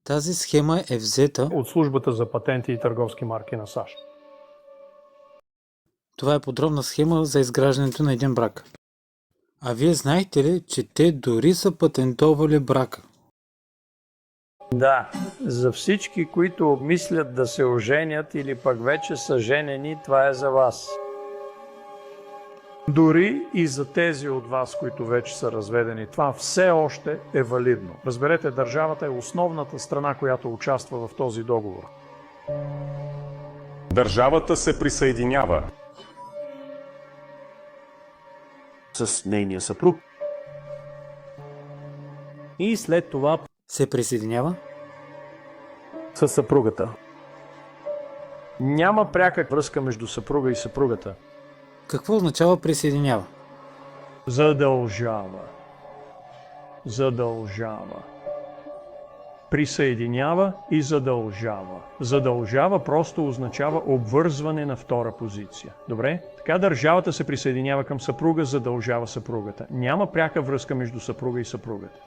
Тази схема е взета от службата за патенти и търговски марки на САЩ. Това е подробна схема за изграждането на един брак. А вие знаете ли, че те дори са патентовали брака? Да, за всички, които обмислят да се оженят или пък вече са женени, това е за вас. Дори и за тези от вас, които вече са разведени, това все още е валидно. Разберете, държавата е основната страна, която участва в този договор. Държавата се присъединява с нейния съпруг. И след това Се присъединява? С съпругата. Няма пряка връзка между съпруга и съпругата. Какво означава присъединява? Задължава. Задължава. Присъединява и задължава. Задължава просто означава обвързване на втора позиция. Добре? Така държавата се присъединява към съпруга, задължава съпругата. Няма пряка връзка между съпруга и съпругата.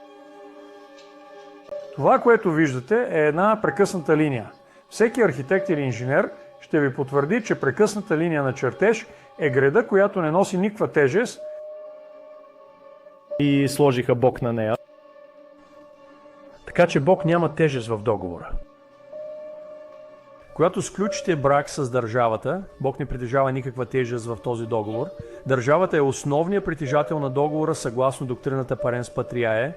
Това, което виждате, е една прекъсната линия. Всеки архитект или инженер ще ви потвърди, че прекъсната линия на чертеж е греда, която не носи никаква тежест. И сложиха Бог на нея. Така че Бог няма тежест в договора. Когато сключите брак с държавата, Бог не притежава никаква тежест в този договор. Държавата е основният притежател на договора съгласно доктрината Паренс Патриае.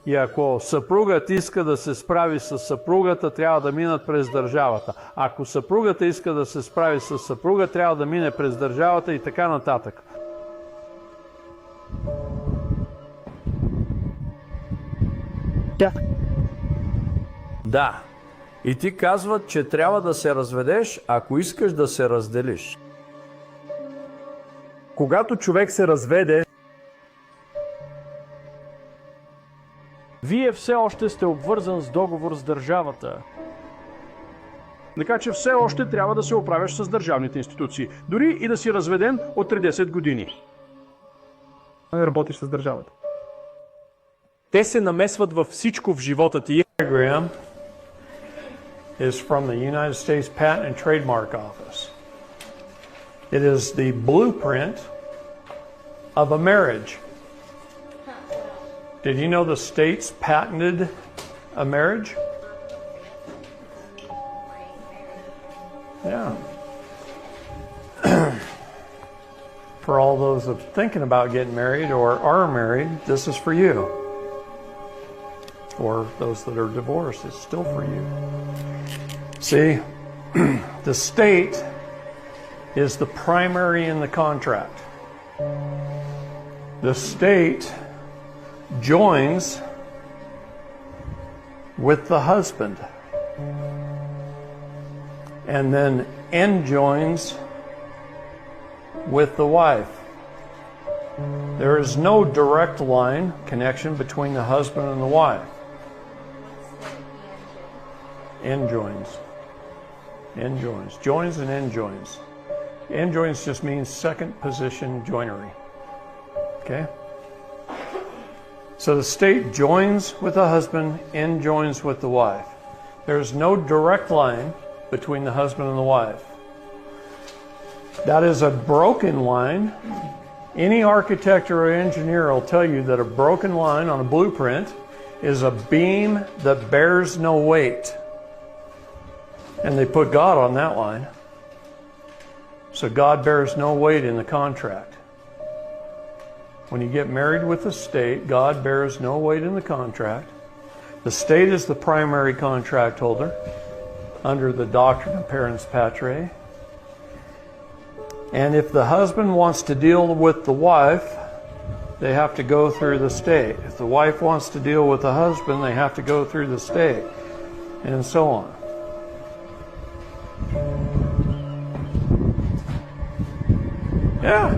И ако съпругът иска да се справи с съпругата, трябва да минат през държавата. Ако съпругата иска да се справи с съпруга, трябва да мине през държавата и така нататък. Да. И ти казват, че трябва да се разведеш, ако искаш да се разделиш. Когато човек се разведе, вие все още сте обвързан с договор с държавата. Така че все още трябва да се оправяш с държавните институции. Дори и да си разведен от 30 години. Работиш с държавата. Те се намесват във всичко в живота ти. Diagram is from the United States Patent and Trademark Office. It is the blueprint of a marriage. Did you know the states patented a marriage? Yeah. For all those that are thinking about getting married or are married, this is for you. For those that are divorced, it's still for you. See, the state is the primary in the contract. The state joins with the husband and then enjoins with the wife. There is no direct line connection between the husband and the wife. Enjoins. Enjoins. Joins and enjoins. Enjoins just means second position joinery. Okay? So the state joins with the husband, enjoins with the wife. There's no direct line between the husband and the wife. That is a broken line. Any architect or engineer will tell you that a broken line on a blueprint is a beam that bears no weight. And they put God on that line. So God bears no weight in the contract. When you get married with the state, God bears no weight in the contract. The state is the primary contract holder under the doctrine of parens patriae. And if the husband wants to deal with the wife, they have to go through the state. If the wife wants to deal with the husband, they have to go through the state, and so on. Yeah.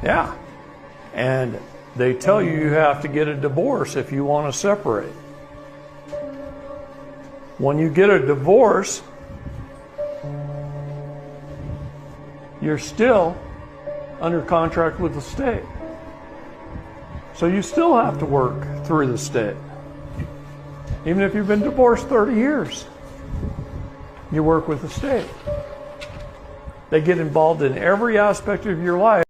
Yeah. And they tell you you have to get a divorce if you want to separate. When you get a divorce, you're still under contract with the state. So you still have to work through the state. Even if you've been divorced 30 years, you work with the state. They get involved in every aspect of your life.